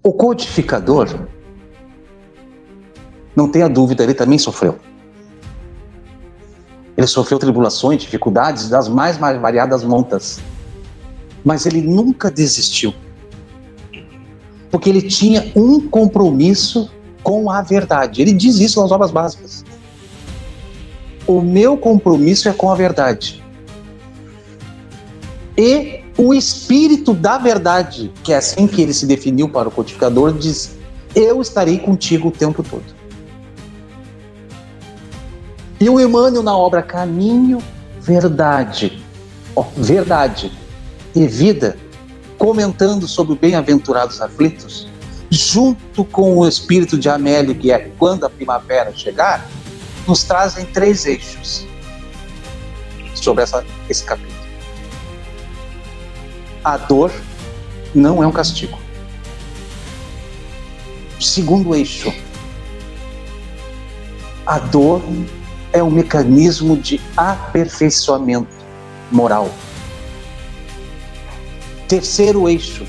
O codificador, não tenha dúvida, ele também sofreu. Ele sofreu tribulações, dificuldades das mais variadas montas. Mas ele nunca desistiu. Porque ele tinha um compromisso com a verdade. Ele diz isso nas obras básicas. O meu compromisso é com a verdade. E o Espírito da verdade, que é assim que ele se definiu para o codificador, diz: eu estarei contigo o tempo todo. E o Emmanuel, na obra Caminho, Verdade, Verdade e Vida, comentando sobre o Bem-aventurados aflitos, junto com o espírito de Amélio, que é Quando a Primavera Chegar, nos trazem 3 eixos sobre esse capítulo. A dor não é um castigo. Segundo eixo, a dor é um mecanismo de aperfeiçoamento moral. Terceiro eixo,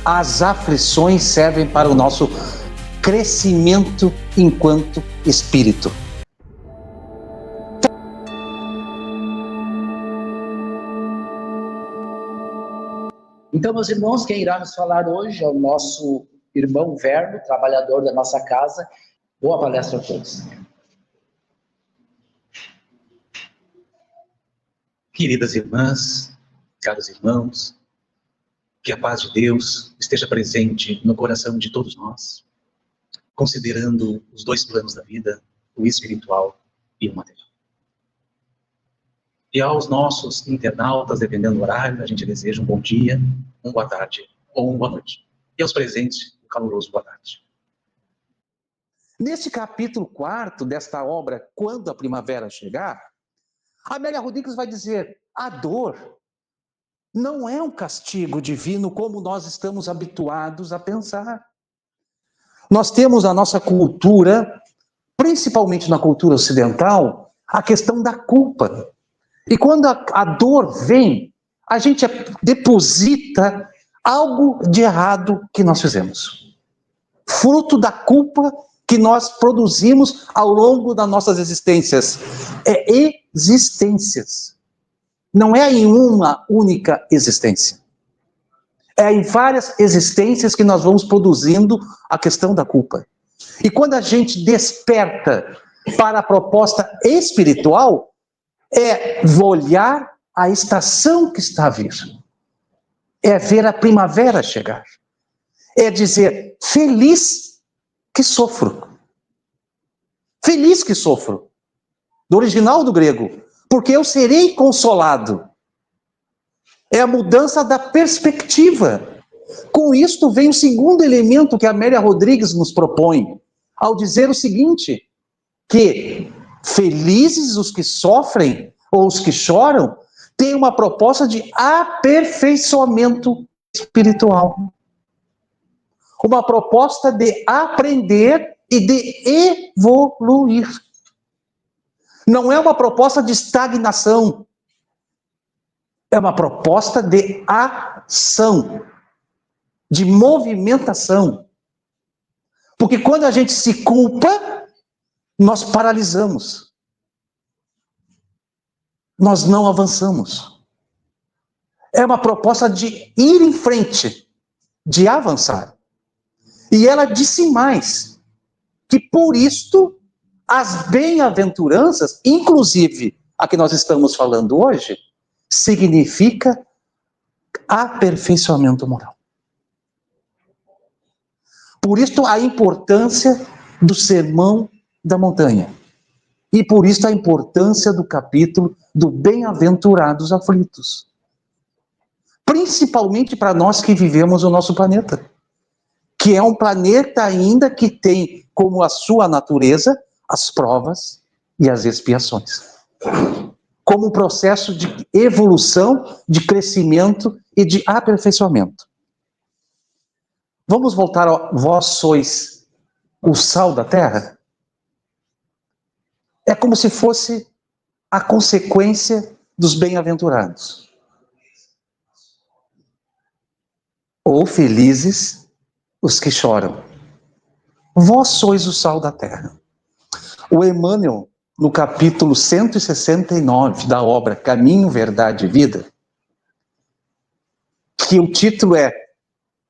as aflições servem para o nosso crescimento enquanto espírito. Então, meus irmãos, quem irá nos falar hoje é o nosso irmão Verno, trabalhador da nossa casa. Boa palestra a todos. Queridas irmãs, caros irmãos, que a paz de Deus esteja presente no coração de todos nós, considerando os 2 planos da vida, o espiritual e o material. E aos nossos internautas, dependendo do horário, a gente deseja um bom dia, uma boa tarde ou uma boa noite. E aos presentes, um caloroso boa tarde. Neste capítulo 4 desta obra, Quando a Primavera Chegar, Amélia Rodrigues vai dizer: a dor não é um castigo divino como nós estamos habituados a pensar. Nós temos na nossa cultura, principalmente na cultura ocidental, a questão da culpa. E quando a dor vem, a gente deposita algo de errado que nós fizemos. Fruto da culpa que nós produzimos ao longo das nossas existências. É existências. Não é em uma única existência. É em várias existências que nós vamos produzindo a questão da culpa. E quando a gente desperta para a proposta espiritual, é olhar a estação que está a vir. É ver a primavera chegar. É dizer: feliz que sofro. Feliz que sofro. Do original do grego. Porque eu serei consolado. É a mudança da perspectiva. Com isto vem o segundo elemento que a Amélia Rodrigues nos propõe, ao dizer o seguinte, que felizes os que sofrem, ou os que choram, têm uma proposta de aperfeiçoamento espiritual. Uma proposta de aprender e de evoluir. Não é uma proposta de estagnação. É uma proposta de ação, de movimentação. Porque quando a gente se culpa, nós paralisamos. Nós não avançamos. É uma proposta de ir em frente, de avançar. E ela disse mais, que por isto as bem-aventuranças, inclusive a que nós estamos falando hoje, significa aperfeiçoamento moral. Por isso a importância do Sermão da Montanha. E por isso a importância do capítulo do Bem-aventurados aflitos. Principalmente para nós que vivemos no nosso planeta. Que é um planeta ainda que tem como a sua natureza as provas e as expiações. Como um processo de evolução, de crescimento e de aperfeiçoamento. Vamos voltar ao vós sois o sal da terra? É como se fosse a consequência dos bem-aventurados. Ou felizes os que choram. Vós sois o sal da terra. O Emmanuel, no capítulo 169 da obra Caminho, Verdade e Vida, que o título é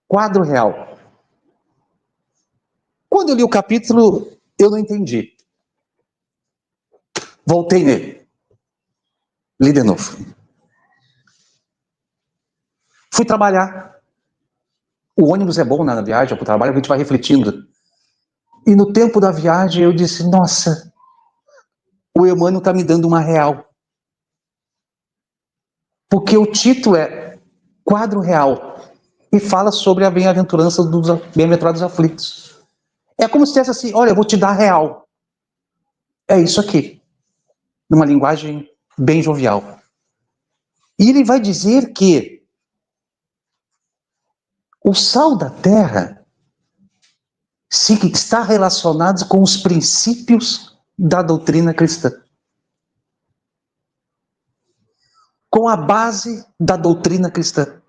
Quadro Real. Quando eu li o capítulo, eu não entendi. Voltei nele. Li de novo. Fui trabalhar. O ônibus é bom na viagem para o trabalho, a gente vai refletindo. E no tempo da viagem eu disse, nossa, o Emmanuel está me dando uma real. Porque o título é Quadro Real. E fala sobre a bem-aventurança dos bem-aventurados aflitos. É como se dissesse assim, olha, eu vou te dar real. É isso aqui. Numa linguagem bem jovial. E ele vai dizer que o sal da terra está relacionado com os princípios da doutrina cristã. Com a base da doutrina cristã.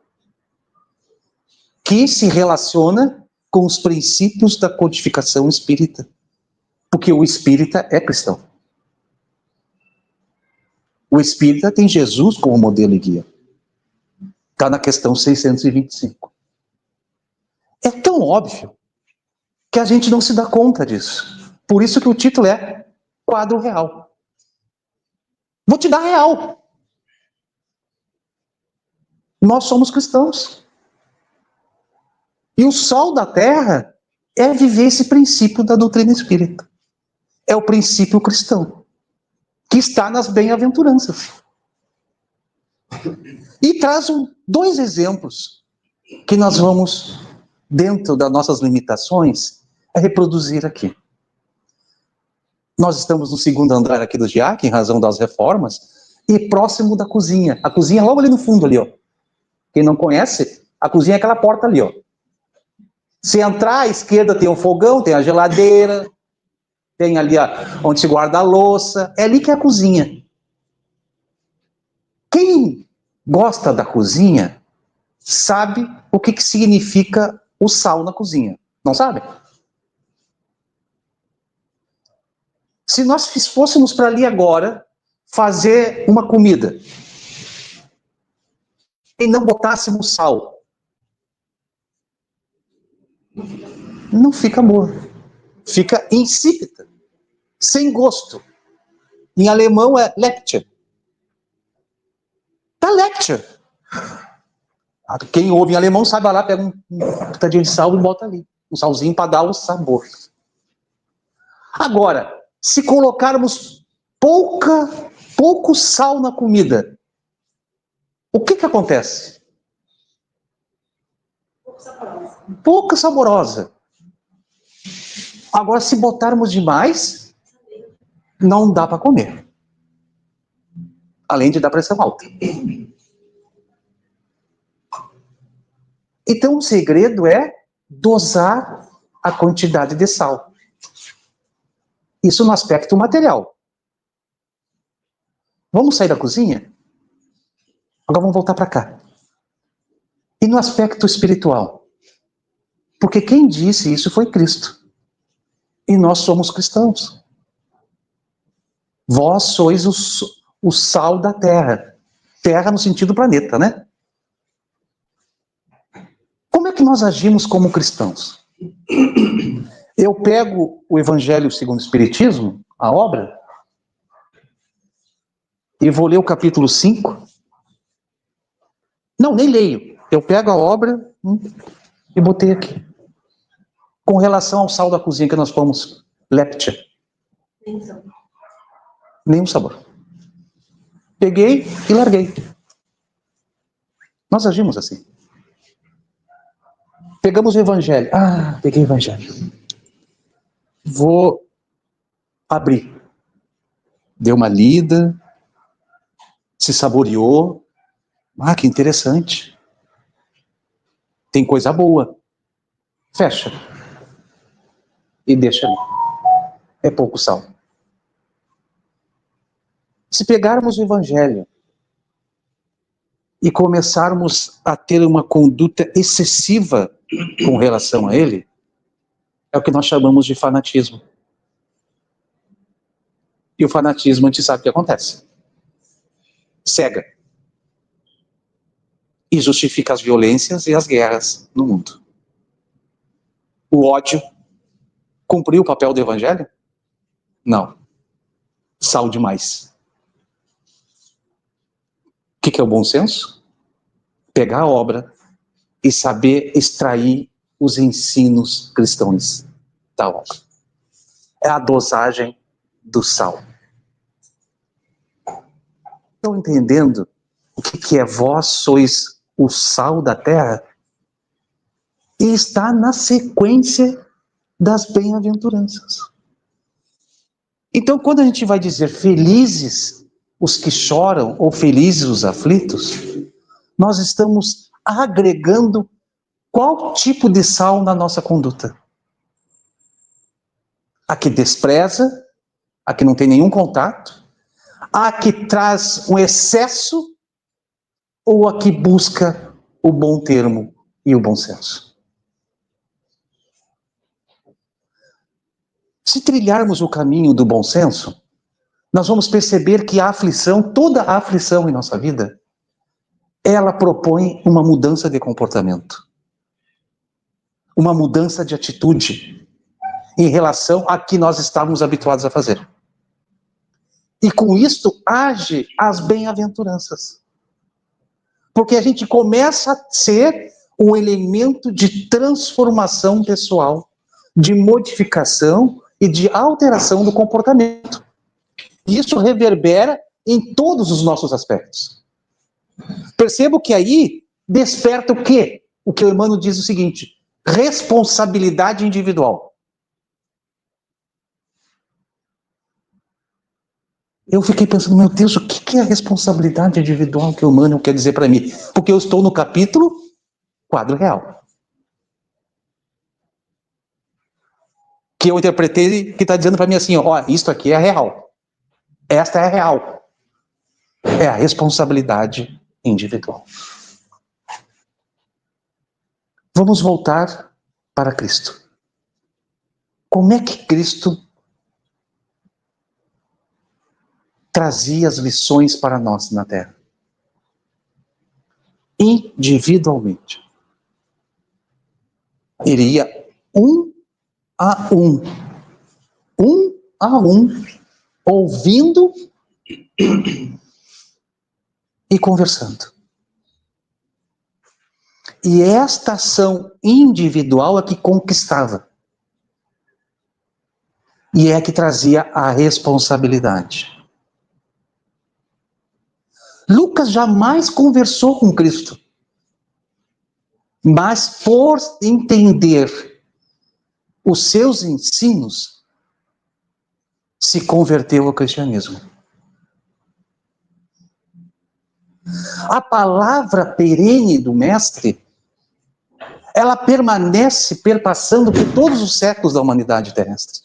Que se relaciona com os princípios da codificação espírita. Porque o espírita é cristão. O espírita tem Jesus como modelo e guia. Está na questão 625. É tão óbvio que a gente não se dá conta disso. Por isso que o título é Quadro Real. Vou te dar real. Nós somos cristãos. E o sol da terra é viver esse princípio da doutrina espírita. É o princípio cristão, que está nas bem-aventuranças. E traz dois exemplos que nós vamos, dentro das nossas limitações, reproduzir aqui. Nós estamos no segundo andar aqui do GIAC, em razão das reformas, e próximo da cozinha. A cozinha é logo ali no fundo, ali, ó. Quem não conhece, a cozinha é aquela porta ali, ó. Se entrar à esquerda tem um fogão, tem a geladeira, tem ali onde se guarda a louça. É ali que é a cozinha. Quem gosta da cozinha sabe o que significa o sal na cozinha. Não sabe? Se nós fôssemos para ali agora fazer uma comida e não botássemos sal, não fica boa. Fica insípida, sem gosto. Em alemão é Lecture. Tá Lecture. Quem ouve em alemão sabe, vai lá, pega um pitadinho de sal e bota ali. Um salzinho para dar o sabor. Agora, se colocarmos pouco sal na comida, o que acontece? Pouca saborosa. Agora, se botarmos demais, não dá para comer. Além de dar pressão alta. Então, o segredo é dosar a quantidade de sal. Isso no aspecto material. Vamos sair da cozinha? Agora vamos voltar para cá. E no aspecto espiritual? Porque quem disse isso foi Cristo. E nós somos cristãos. Vós sois o sal da terra. Terra no sentido planeta, né? Como é que nós agimos como cristãos? Eu pego o Evangelho segundo o Espiritismo, a obra, e vou ler o capítulo 5. Não, nem leio. Eu pego a obra e botei aqui. Com relação ao sal da cozinha que nós fomos, Leptia. Nenhum sabor. Peguei e larguei. Nós agimos assim. Pegamos o Evangelho. Peguei o Evangelho. Vou abrir. Deu uma lida. Se saboreou. Que interessante. Tem coisa boa. Fecha. E deixa ali. É pouco sal. Se pegarmos o Evangelho e começarmos a ter uma conduta excessiva com relação a ele, é o que nós chamamos de fanatismo. E o fanatismo, a gente sabe o que acontece. Cega. E justifica as violências e as guerras no mundo. O ódio cumpriu o papel do evangelho? Não. Sal demais. O que é o bom senso? Pegar a obra e saber extrair os ensinos cristãos da obra. É a dosagem do sal. Estão entendendo o que é vós sois o sal da terra? E está na sequência das bem-aventuranças. Então, quando a gente vai dizer felizes os que choram ou felizes os aflitos, nós estamos agregando qual tipo de sal na nossa conduta? A que despreza, a que não tem nenhum contato, a que traz um excesso ou a que busca o bom termo e o bom senso? Se trilharmos o caminho do bom senso, nós vamos perceber que a aflição, toda a aflição em nossa vida, ela propõe uma mudança de comportamento, uma mudança de atitude em relação a que nós estávamos habituados a fazer. E com isto age as bem-aventuranças. Porque a gente começa a ser um elemento de transformação pessoal, de modificação e de alteração do comportamento. Isso reverbera em todos os nossos aspectos. Percebo que aí desperta o quê? O que o Emmanuel diz o seguinte: responsabilidade individual. Eu fiquei pensando, meu Deus, o que é a responsabilidade individual que o Emmanuel quer dizer para mim? Porque eu estou no capítulo quadro real. Que eu interpretei, que está dizendo para mim assim, ó, isto aqui é real. Esta é a real. É a responsabilidade individual. Vamos voltar para Cristo. Como é que Cristo trazia as lições para nós na Terra? Individualmente. Ele ia um a um, ouvindo e conversando. E esta ação individual é que conquistava. E é que trazia a responsabilidade. Lucas jamais conversou com Cristo. Mas por entender os seus ensinos, se converteu ao cristianismo. A palavra perene do Mestre, ela permanece perpassando por todos os séculos da humanidade terrestre.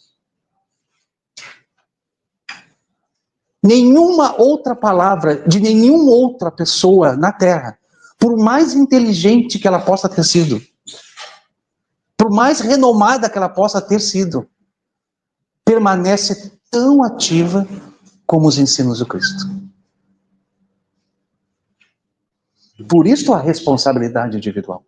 Nenhuma outra palavra de nenhuma outra pessoa na Terra, por mais inteligente que ela possa ter sido, por mais renomada que ela possa ter sido, permanece tão ativa como os ensinos do Cristo. Por isso a responsabilidade individual.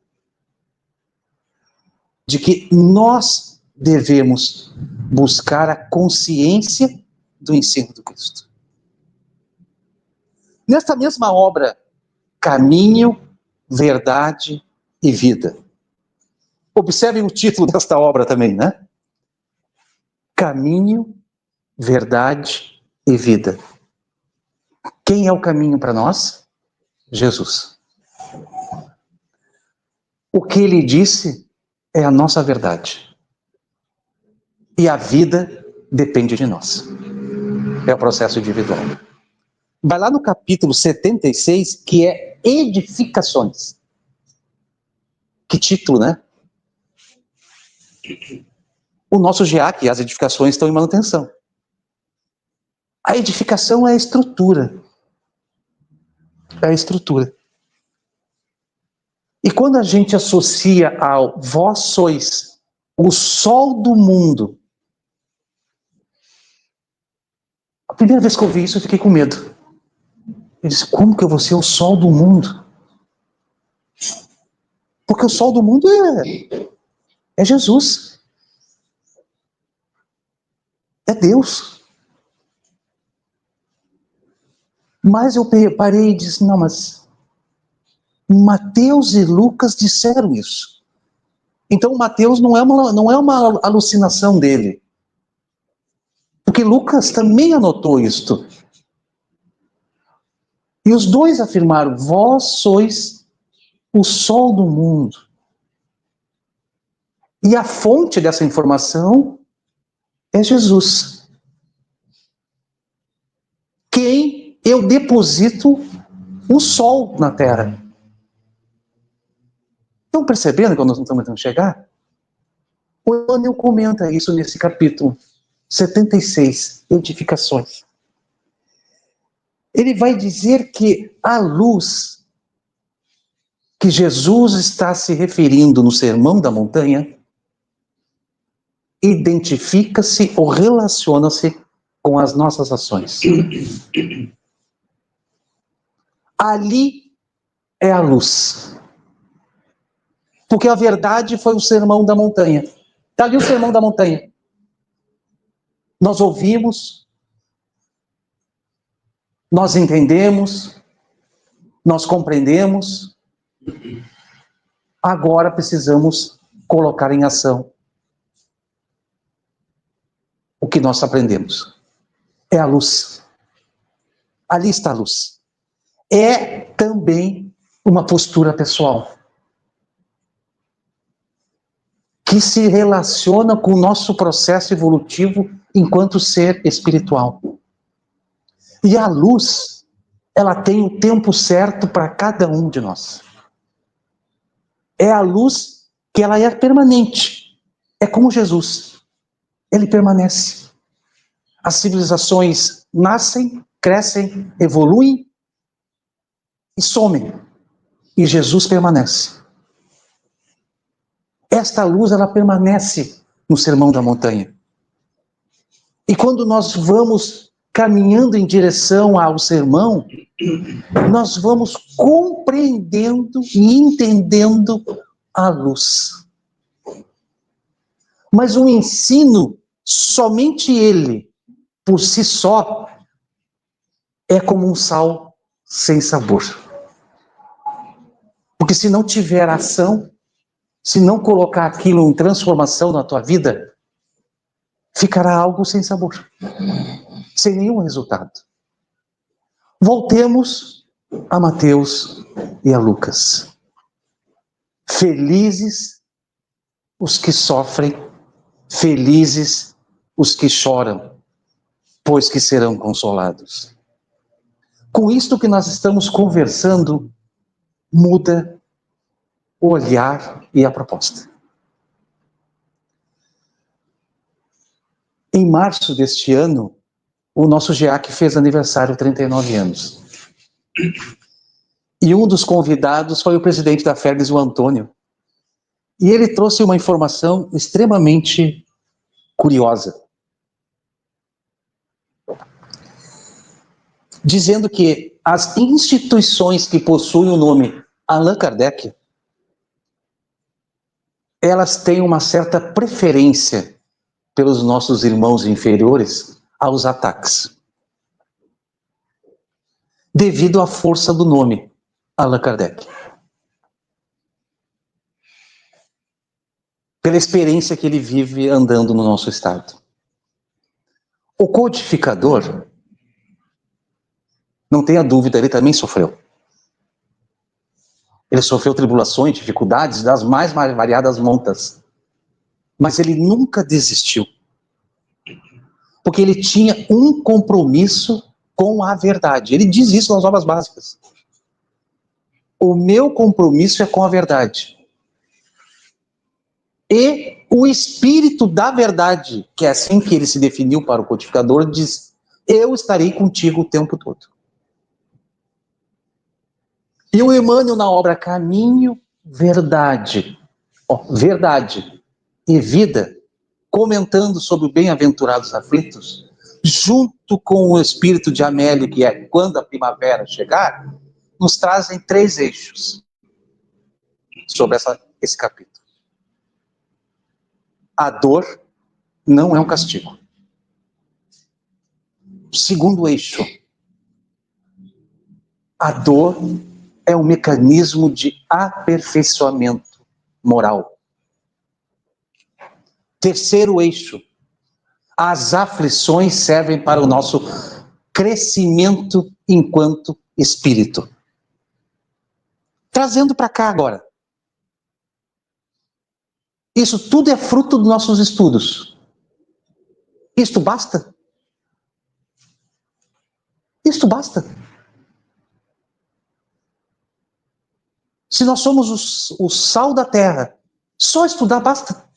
De que nós devemos buscar a consciência do ensino do Cristo. Nesta mesma obra, Caminho, Verdade e Vida. Observem o título desta obra também, né? Caminho, Verdade e Vida. Quem é o caminho para nós? Jesus. O que ele disse é a nossa verdade. E a vida depende de nós. É o processo individual. Vai lá no capítulo 76, que é Edificações. Que título, né? O nosso GEAC, as edificações estão em manutenção. A edificação é a estrutura. É a estrutura. E quando a gente associa ao vós sois o sol do mundo, a primeira vez que eu vi isso eu fiquei com medo. Eu disse, como que eu vou ser o sol do mundo? Porque o sol do mundo é Jesus. É Deus. Mas eu parei e disse, não, mas Mateus e Lucas disseram isso. Então Mateus não é uma alucinação dele. Porque Lucas também anotou isto. E os dois afirmaram, vós sois o sol do mundo. E a fonte dessa informação é Jesus. Quem eu deposito o sol na terra. Estão percebendo que nós não estamos tentando chegar? O Emmanuel comenta isso nesse capítulo 76, Edificações. Ele vai dizer que a luz que Jesus está se referindo no Sermão da Montanha identifica-se ou relaciona-se com as nossas ações. Ali é a luz. Porque a verdade foi o Sermão da Montanha. Está ali o Sermão da Montanha. Nós ouvimos, nós entendemos, nós compreendemos. Agora precisamos colocar em ação o que nós aprendemos. É a luz. Ali está a luz. É também uma postura pessoal que se relaciona com o nosso processo evolutivo enquanto ser espiritual. E a luz, ela tem o tempo certo para cada um de nós. É a luz que ela é permanente. É como Jesus. Ele permanece. As civilizações nascem, crescem, evoluem e somem. E Jesus permanece. Esta luz, ela permanece no Sermão da Montanha. E quando nós vamos caminhando em direção ao sermão, nós vamos compreendendo e entendendo a luz. Mas o ensino, somente ele, por si só, é como um sal sem sabor. Porque se não tiver ação, se não colocar aquilo em transformação na tua vida, ficará algo sem sabor, sem nenhum resultado. Voltemos a Mateus e a Lucas. Felizes os que sofrem, felizes os que choram, pois que serão consolados. Com isto que nós estamos conversando, muda o olhar e a proposta. Em março deste ano, o nosso GEAC fez aniversário, 39 anos. E um dos convidados foi o presidente da FERDES, o Antônio. E ele trouxe uma informação extremamente curiosa. Dizendo que as instituições que possuem o nome Allan Kardec, elas têm uma certa preferência pelos nossos irmãos inferiores aos ataques. Devido à força do nome Allan Kardec. Pela experiência que ele vive andando no nosso estado. O codificador, não tenha dúvida, ele também sofreu. Ele sofreu tribulações, dificuldades das mais variadas montas. Mas ele nunca desistiu. Porque ele tinha um compromisso com a verdade. Ele diz isso nas obras básicas. O meu compromisso é com a verdade. E o espírito da verdade, que é assim que ele se definiu para o codificador, diz: eu estarei contigo o tempo todo. E o Emmanuel, na obra Caminho verdade, verdade e vida, comentando sobre o bem-aventurados aflitos, junto com o espírito de Amélio, que é quando a primavera chegar, nos trazem 3 eixos sobre esse capítulo. A dor não é um castigo. Segundo eixo, a dor é um mecanismo de aperfeiçoamento moral. Terceiro eixo, as aflições servem para o nosso crescimento enquanto espírito. Trazendo para cá agora. Isso tudo é fruto dos nossos estudos. Isto basta? Isto basta? Se nós somos o sal da terra, só estudar basta.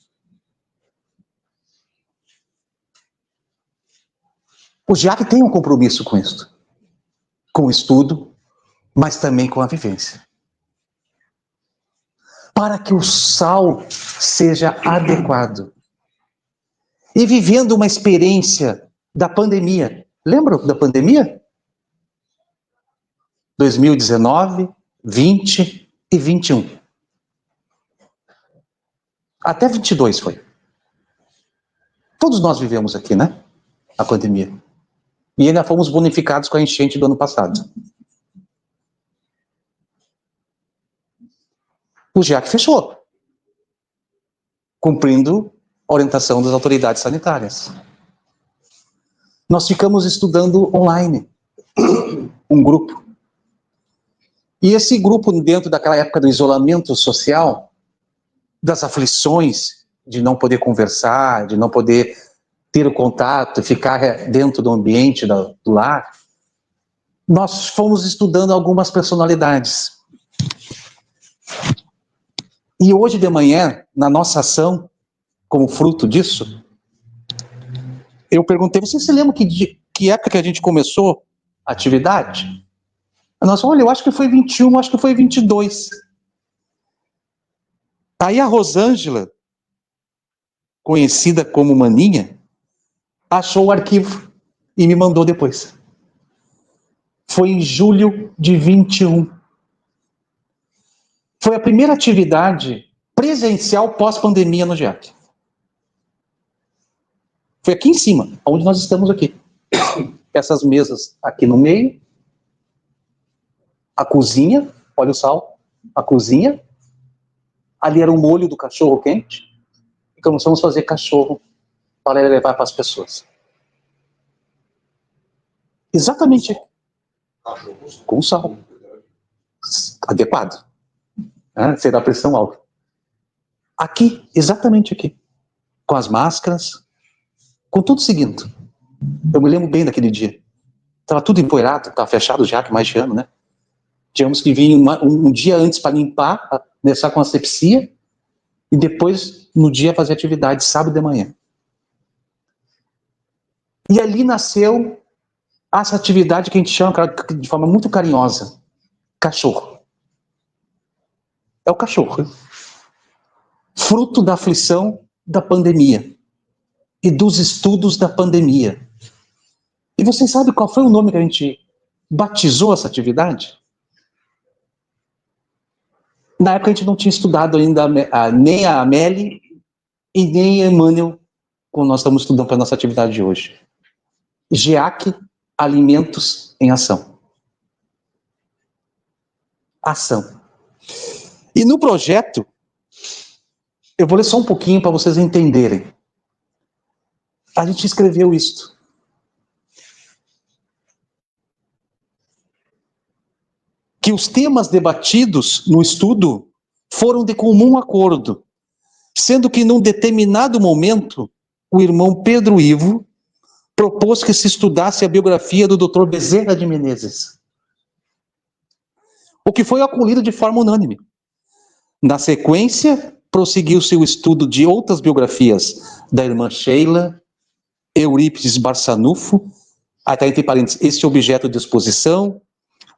O GIAC tem um compromisso com isso, com o estudo, mas também com a vivência. Para que o sal seja adequado. E vivendo uma experiência da pandemia. Lembram da pandemia? 2019, 20 e 21. Até 22 foi. Todos nós vivemos aqui, né? A pandemia. E ainda fomos bonificados com a enchente do ano passado. O GIAC fechou, cumprindo a orientação das autoridades sanitárias. Nós ficamos estudando online, um grupo. E esse grupo, dentro daquela época do isolamento social, das aflições de não poder conversar, de não poder ter o contato, ficar dentro do ambiente do lar, nós fomos estudando algumas personalidades. E hoje de manhã, na nossa ação, como fruto disso, eu perguntei, você se lembra que época que a gente começou a atividade? Nós, olha, eu acho que foi 21, acho que foi 22. Aí a Rosângela, conhecida como Maninha, achou o arquivo e me mandou depois. Foi em julho de 21. Foi a primeira atividade presencial pós-pandemia no GIAC. Foi aqui em cima, onde nós estamos aqui. Essas mesas aqui no meio. A cozinha, olha o sal, a cozinha. Ali era o molho do cachorro quente. E começamos a fazer cachorro para levar para as pessoas. Exatamente. Com sal. Adequado. Será a pressão alta. Aqui, exatamente aqui. Com as máscaras, com tudo seguindo. Eu me lembro bem daquele dia. Estava tudo empoeirado, estava fechado já, que mais de ano, né? Tínhamos que vir um dia antes para limpar, começar com asepsia, e depois, no dia, fazer atividade, sábado de manhã. E ali nasceu essa atividade que a gente chama de forma muito carinhosa, cachorro. É o cachorro. Fruto da aflição da pandemia e dos estudos da pandemia. E vocês sabem qual foi o nome que a gente batizou essa atividade? Na época a gente não tinha estudado ainda nem a Amélie e nem a Emmanuel, como nós estamos estudando para a nossa atividade de hoje. GIAC, Alimentos em Ação. Ação. E no projeto, eu vou ler só um pouquinho para vocês entenderem. A gente escreveu isto. Que os temas debatidos no estudo foram de comum acordo, sendo que num determinado momento, o irmão Pedro Ivo propôs que se estudasse a biografia do Dr. Bezerra de Menezes, o que foi acolhido de forma unânime. Na sequência, prosseguiu-se o estudo de outras biografias da irmã Sheila, Eurípides Barçanufo, até entre parênteses, esse objeto de exposição,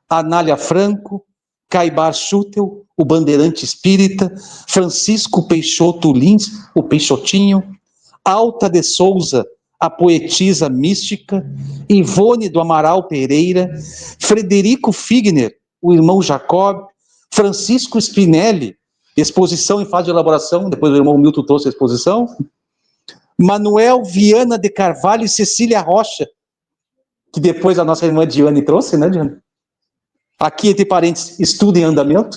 Anália Franco, Caibar Schutel, o bandeirante espírita, Francisco Peixoto Lins, o Peixotinho, Alta de Souza, a poetisa mística, Ivone do Amaral Pereira, Frederico Figner, o irmão Jacob, Francisco Spinelli, exposição em fase de elaboração, depois o irmão Milton trouxe a exposição, Manuel Viana de Carvalho e Cecília Rocha, que depois a nossa irmã Diane trouxe, né, Diane? Aqui, entre parênteses, estudo em andamento.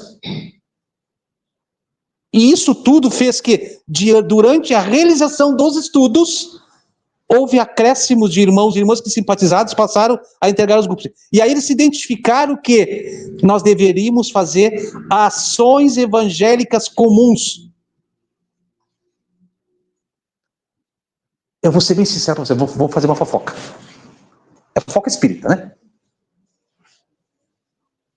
E isso tudo fez que, durante a realização dos estudos, houve acréscimos de irmãos e irmãs que, simpatizados, passaram a integrar os grupos. E aí eles se identificaram que nós deveríamos fazer ações evangélicas comuns. Eu vou ser bem sincero para você, vou fazer uma fofoca. É fofoca espírita, né?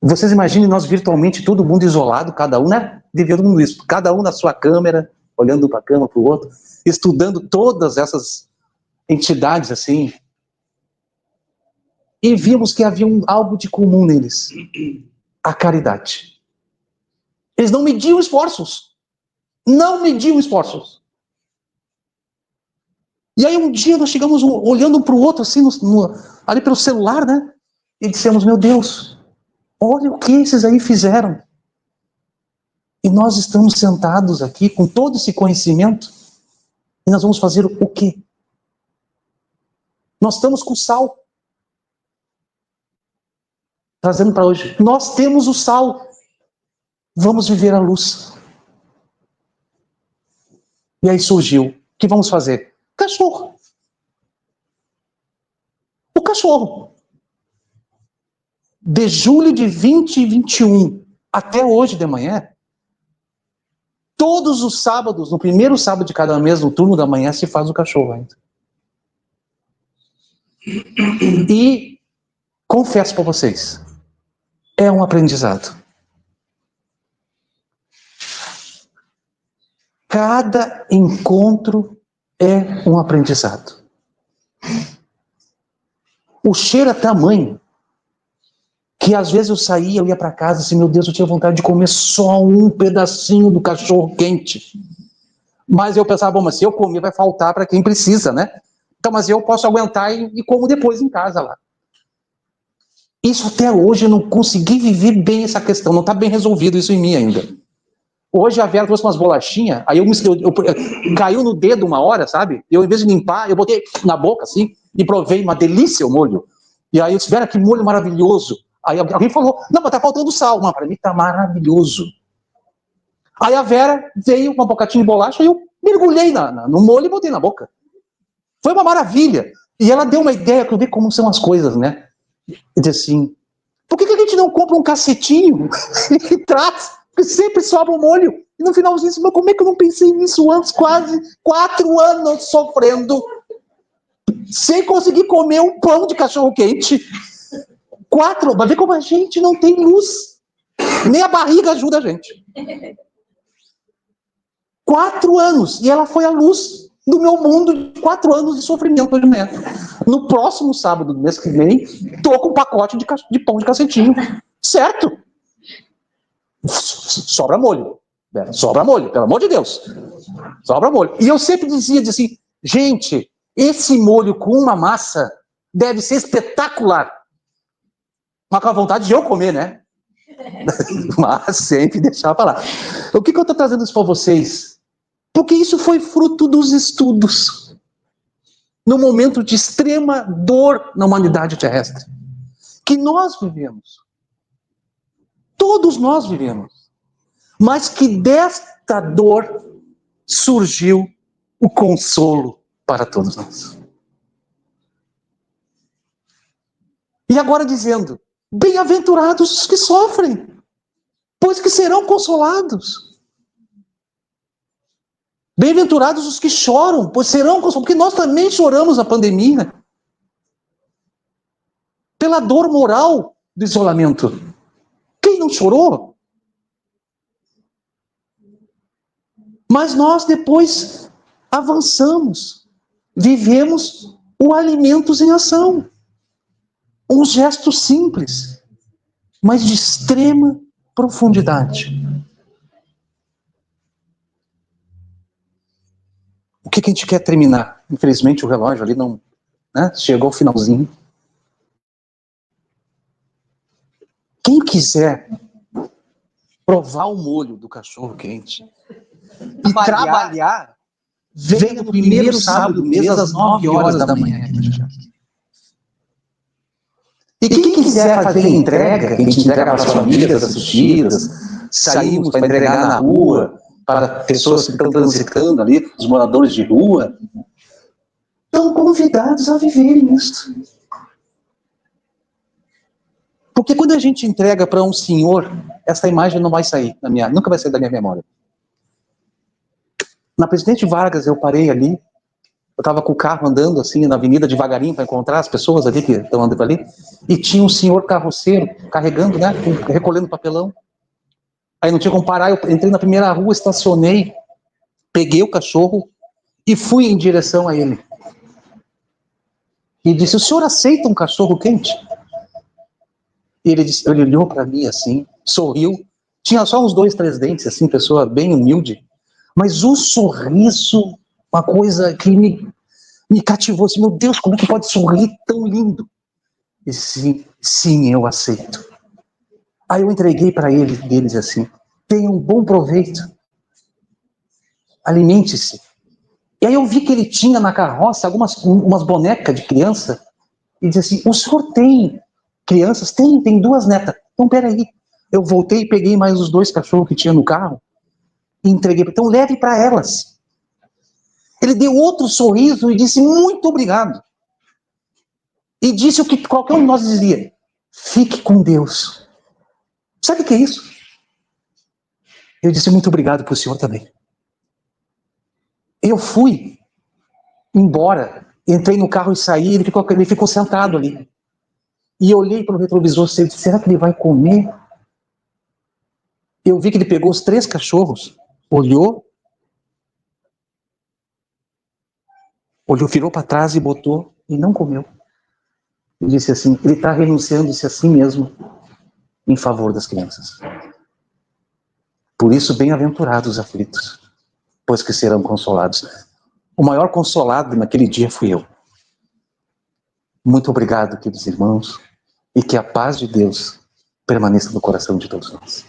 Vocês imaginem nós virtualmente, todo mundo isolado, cada um, né? Vivendo tudo isso, cada um na sua câmera, olhando para a cama, para o outro, estudando todas essas entidades assim. E vimos que havia algo de comum neles: a caridade. Eles não mediam esforços. Não mediam esforços. E aí um dia nós chegamos olhando um para o outro, assim, ali pelo celular, né? E dissemos: meu Deus, olha o que esses aí fizeram. E nós estamos sentados aqui com todo esse conhecimento e nós vamos fazer o quê? Nós estamos com sal. Trazendo para hoje. Nós temos o sal. Vamos viver a luz. E aí surgiu. O que vamos fazer? Cachorro. O cachorro. De julho de 2021 até hoje de manhã, todos os sábados, no primeiro sábado de cada mês, no turno da manhã, se faz o cachorro ainda. E confesso para vocês, é um aprendizado. Cada encontro é um aprendizado. O cheiro é tamanho que às vezes eu saía, eu ia para casa assim, meu Deus, eu tinha vontade de comer só um pedacinho do cachorro quente. Mas eu pensava, bom, mas se eu comer vai faltar para quem precisa, né? Então, mas eu posso aguentar e como depois em casa lá. Isso até hoje eu não consegui viver bem essa questão, não está bem resolvido isso em mim ainda. Hoje a Vera trouxe umas bolachinhas, aí eu caiu no dedo uma hora, sabe? Eu, em vez de limpar, eu botei na boca assim e provei, uma delícia o molho. E aí eu disse: Vera, que molho maravilhoso. Aí alguém falou: não, mas tá faltando sal. Mas para mim tá maravilhoso. Aí a Vera veio com uma bocadinha de bolacha e eu mergulhei no molho e botei na boca. Foi uma maravilha. E ela deu uma ideia, que eu vi como são as coisas, né? E disse assim: por que a gente não compra um cacetinho e traz? Porque sempre sobra um molho. E no finalzinho, mas como é que eu não pensei nisso antes? Quase 4 anos sofrendo, sem conseguir comer um pão de cachorro quente. 4, mas vê como a gente não tem luz. Nem a barriga ajuda a gente. 4 anos. E ela foi a luz do meu mundo de 4 anos de sofrimento hoje mesmo. No próximo sábado do mês que vem, tô com um pacote de pão de cacetinho. Certo? Sobra molho. Sobra molho, pelo amor de Deus. Sobra molho. E eu sempre dizia assim, gente, esse molho com uma massa deve ser espetacular. Mas com a vontade de eu comer, né? Mas sempre deixar para lá. O que eu estou trazendo isso para vocês? Porque isso foi fruto dos estudos. No momento de extrema dor na humanidade terrestre. Que nós vivemos. Todos nós vivemos. Mas que desta dor surgiu o consolo para todos nós. E agora dizendo: bem-aventurados os que sofrem, pois que serão consolados. Bem-aventurados os que choram, pois serão consolados. Porque nós também choramos na pandemia. Pela dor moral do isolamento. Quem não chorou? Mas nós depois avançamos. Vivemos o alimentos em ação. Um gesto simples, mas de extrema profundidade. O que a gente quer terminar? Infelizmente o relógio ali não, né, chegou ao finalzinho. Quem quiser provar o molho do cachorro quente e trabalhar, venha no primeiro sábado do mês às 9 horas da manhã. E quem quiser fazer entrega, que a gente entrega para as famílias assistidas, saímos para entregar na rua, para pessoas que estão transitando ali, os moradores de rua, estão convidados a viverem isso. Porque quando a gente entrega para um senhor, essa imagem não vai sair nunca vai sair da minha memória. Na Presidente Vargas eu parei ali, eu estava com o carro andando assim na avenida devagarinho para encontrar as pessoas ali que estão andando ali, e tinha um senhor carroceiro carregando, né, recolhendo papelão. Aí não tinha como parar, eu entrei na primeira rua, estacionei, peguei o cachorro e fui em direção a ele. E disse: o senhor aceita um cachorro quente? E ele olhou para mim assim, sorriu, tinha só uns 2, 3 dentes, assim, pessoa bem humilde, mas o sorriso, uma coisa que me cativou, assim, meu Deus, como que pode sorrir tão lindo? E sim, eu aceito. Aí eu entreguei para eles assim: tenha um bom proveito, alimente-se. E aí eu vi que ele tinha na carroça umas bonecas de criança, e disse assim: o senhor tem crianças? Tem 2 netas. Então peraí. Eu voltei e peguei mais os 2 cachorros que tinha no carro e entreguei. Então leve para elas. Ele deu outro sorriso e disse: muito obrigado. E disse o que qualquer um de nós dizia: fique com Deus. Sabe o que é isso? Eu disse: muito obrigado para o senhor também. Eu fui embora, entrei no carro e saí, ele ficou sentado ali. E eu olhei para o retrovisor e disse: será que ele vai comer? Eu vi que ele pegou os 3 cachorros, olhou, virou para trás e botou, e não comeu. E disse assim: ele está renunciando-se a si mesmo em favor das crianças. Por isso, bem-aventurados os aflitos, pois que serão consolados. O maior consolado naquele dia fui eu. Muito obrigado, queridos irmãos, e que a paz de Deus permaneça no coração de todos nós.